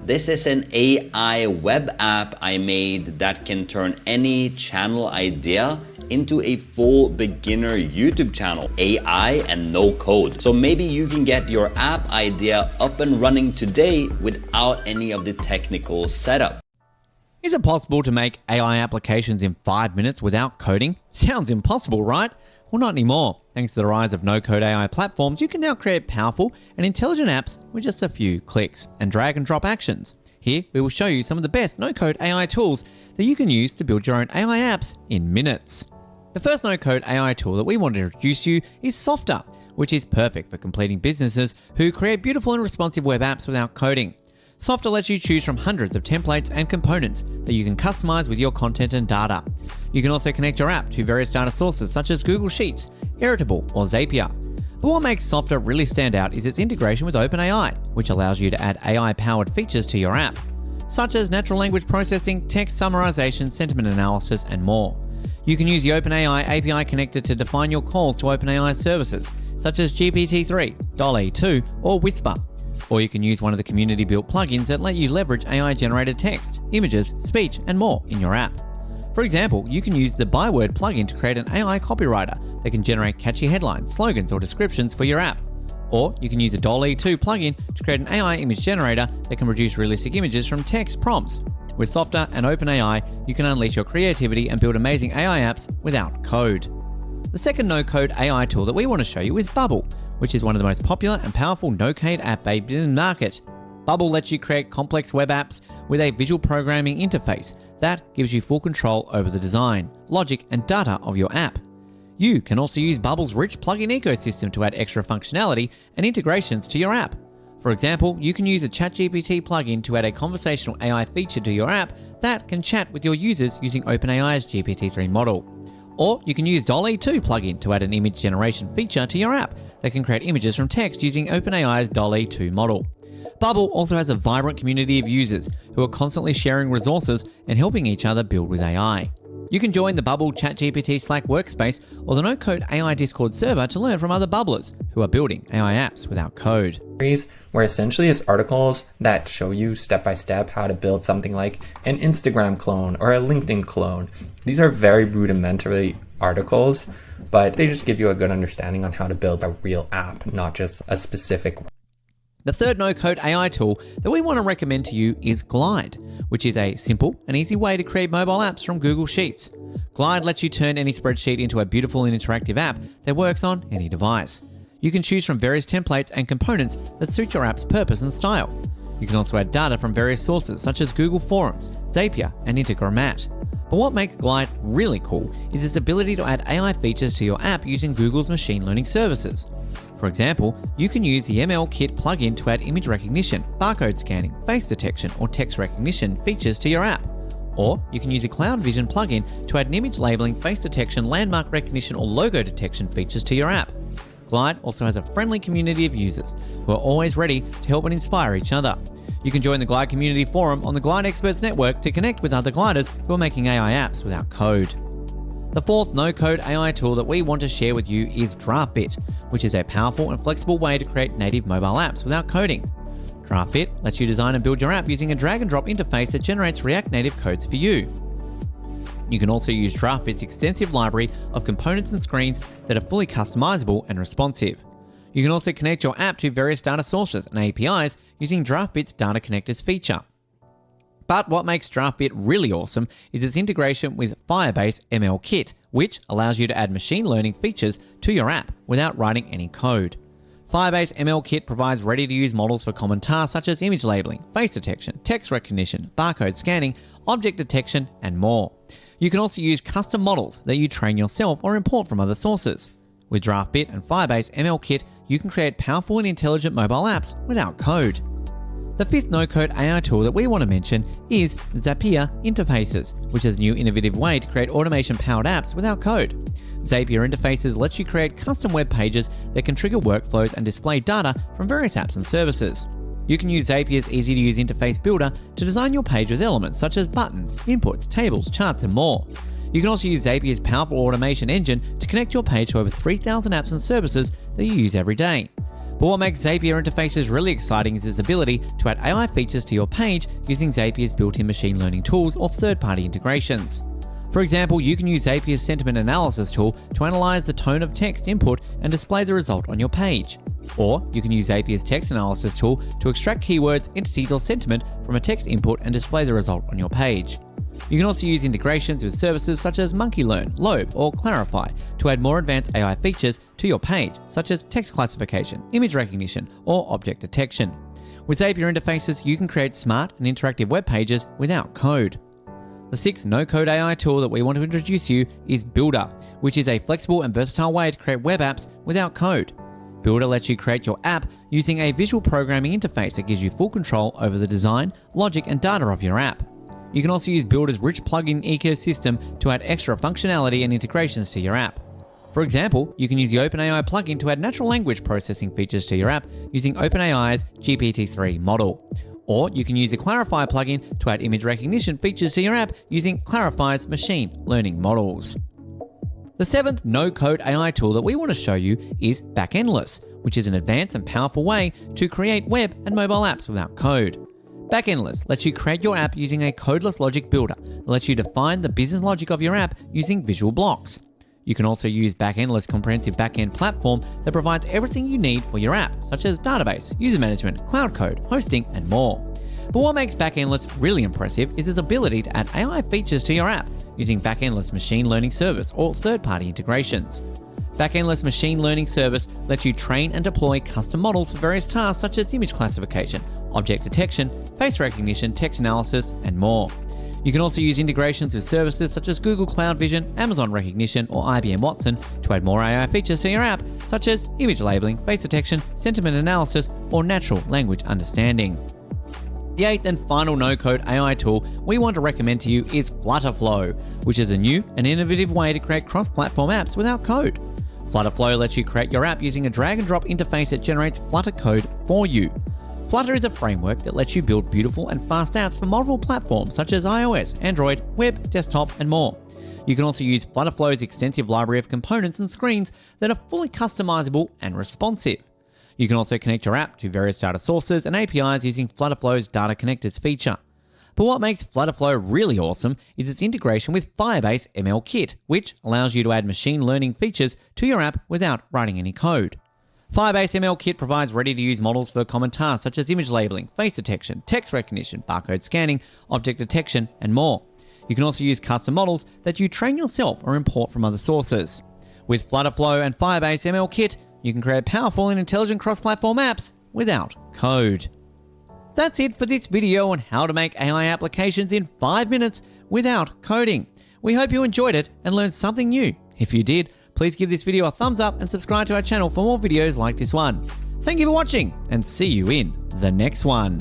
This is an AI web app I made that can turn any channel idea into a full beginner YouTube channel, AI and no code. So maybe you can get your app idea up and running today without any of the technical setup. Is it possible to make AI applications in 5 minutes without coding? Sounds impossible, right? Well, not anymore. Thanks to the rise of no-code AI platforms, you can now create powerful and intelligent apps with just a few clicks and drag and drop actions. Here, we will show you some of the best no-code AI tools that you can use to build your own AI apps in minutes. The first no-code AI tool that we want to introduce you is Softer, which is perfect for completing businesses who create beautiful and responsive web apps without coding. Softer lets you choose from hundreds of templates and components that you can customize with your content and data. You can also connect your app to various data sources such as Google Sheets, Airtable, or Zapier. But what makes Softer really stand out is its integration with OpenAI, which allows you to add AI-powered features to your app, such as natural language processing, text summarization, sentiment analysis, and more. You can use the OpenAI API connector to define your calls to OpenAI services, such as GPT-3, DALL-E 2, or Whisper. Or you can use one of the community-built plugins that let you leverage AI-generated text, images, speech, and more in your app. For example, you can use the Byword plugin to create an AI copywriter that can generate catchy headlines, slogans, or descriptions for your app. Or you can use the DALL-E 2 plugin to create an AI image generator that can produce realistic images from text prompts. With Softer and OpenAI, you can unleash your creativity and build amazing AI apps without code. The second no-code AI tool that we want to show you is Bubble, which is one of the most popular and powerful no-code app in the market. Bubble lets you create complex web apps with a visual programming interface that gives you full control over the design, logic, and data of your app. You can also use Bubble's rich plugin ecosystem to add extra functionality and integrations to your app. For example, you can use a ChatGPT plugin to add a conversational AI feature to your app that can chat with your users using OpenAI's GPT-3 model. Or you can use DALL-E 2 plugin to add an image generation feature to your app that can create images from text using OpenAI's DALL-E 2 model. Bubble also has a vibrant community of users who are constantly sharing resources and helping each other build with AI. You can join the Bubble ChatGPT Slack workspace or the no-code AI Discord server to learn from other bubblers who are building AI apps without code. Where essentially it's articles that show you step by step how to build something like an Instagram clone or a LinkedIn clone. These are very rudimentary articles, but they just give you a good understanding on how to build a real app, not just a specific one. The third no-code AI tool that we want to recommend to you is Glide, which is a simple and easy way to create mobile apps from Google Sheets. Glide lets you turn any spreadsheet into a beautiful and interactive app that works on any device. You can choose from various templates and components that suit your app's purpose and style. You can also add data from various sources such as Google Forms, Zapier, and Integromat. But what makes Glide really cool is its ability to add AI features to your app using Google's machine learning services. For example, you can use the ML-Kit plugin to add image recognition, barcode scanning, face detection, or text recognition features to your app. Or you can use the Cloud Vision plugin to add an image labeling, face detection, landmark recognition, or logo detection features to your app. Glide also has a friendly community of users who are always ready to help and inspire each other. You can join the Glide community forum on the Glide Experts Network to connect with other gliders who are making AI apps without code. The fourth no-code AI tool that we want to share with you is DraftBit, which is a powerful and flexible way to create native mobile apps without coding. DraftBit lets you design and build your app using a drag-and-drop interface that generates React Native codes for you. You can also use DraftBit's extensive library of components and screens that are fully customizable and responsive. You can also connect your app to various data sources and APIs using DraftBit's Data Connectors feature. But what makes DraftBit really awesome is its integration with Firebase ML-Kit, which allows you to add machine learning features to your app without writing any code. Firebase ML-Kit provides ready-to-use models for common tasks such as image labeling, face detection, text recognition, barcode scanning, object detection, and more. You can also use custom models that you train yourself or import from other sources. With DraftBit and Firebase ML-Kit, you can create powerful and intelligent mobile apps without code. The fifth no-code AI tool that we want to mention is Zapier Interfaces, which is a new innovative way to create automation-powered apps without code. Zapier Interfaces lets you create custom web pages that can trigger workflows and display data from various apps and services. You can use Zapier's easy-to-use interface builder to design your page with elements such as buttons, inputs, tables, charts, and more. You can also use Zapier's powerful automation engine to connect your page to over 3,000 apps and services that you use every day. But what makes Zapier interfaces really exciting is its ability to add AI features to your page using Zapier's built-in machine learning tools or third-party integrations. For example, you can use Zapier's sentiment analysis tool to analyze the tone of text input and display the result on your page. Or you can use Zapier's text analysis tool to extract keywords, entities, or sentiment from a text input and display the result on your page. You can also use integrations with services such as MonkeyLearn, Lobe, or Clarify to add more advanced AI features to your page, such as text classification, image recognition, or object detection. With Zapier interfaces, you can create smart and interactive web pages without code. The sixth no-code AI tool that we want to introduce you is Builder, which is a flexible and versatile way to create web apps without code. Builder lets you create your app using a visual programming interface that gives you full control over the design, logic, and data of your app. You can also use Builder's rich plugin ecosystem to add extra functionality and integrations to your app. For example, you can use the OpenAI plugin to add natural language processing features to your app using OpenAI's GPT-3 model. Or you can use the Clarify plugin to add image recognition features to your app using Clarify's machine learning models. The seventh no-code AI tool that we want to show you is Backendless, which is an advanced and powerful way to create web and mobile apps without code. Backendless lets you create your app using a codeless logic builder that lets you define the business logic of your app using visual blocks. You can also use Backendless' comprehensive backend platform that provides everything you need for your app, such as database, user management, cloud code, hosting, and more. But what makes Backendless really impressive is its ability to add AI features to your app using Backendless Machine Learning Service or third-party integrations. Backendless Machine Learning Service lets you train and deploy custom models for various tasks such as image classification, object detection, face recognition, text analysis, and more. You can also use integrations with services such as Google Cloud Vision, Amazon Recognition, or IBM Watson to add more AI features to your app, such as image labeling, face detection, sentiment analysis, or natural language understanding. The eighth and final no-code AI tool we want to recommend to you is Flutterflow, which is a new and innovative way to create cross-platform apps without code. Flutterflow lets you create your app using a drag-and-drop interface that generates Flutter code for you. Flutter is a framework that lets you build beautiful and fast apps for multiple platforms such as iOS, Android, web, desktop, and more. You can also use Flutterflow's extensive library of components and screens that are fully customizable and responsive. You can also connect your app to various data sources and APIs using Flutterflow's Data Connectors feature. But what makes Flutterflow really awesome is its integration with Firebase ML Kit, which allows you to add machine learning features to your app without writing any code. Firebase ML Kit provides ready-to-use models for common tasks such as image labeling, face detection, text recognition, barcode scanning, object detection, and more. You can also use custom models that you train yourself or import from other sources. With Flutterflow and Firebase ML Kit, you can create powerful and intelligent cross-platform apps without code. That's it for this video on how to make AI applications in 5 minutes without coding. We hope you enjoyed it and learned something new. If you did, please give this video a thumbs up and subscribe to our channel for more videos like this one. Thank you for watching and see you in the next one.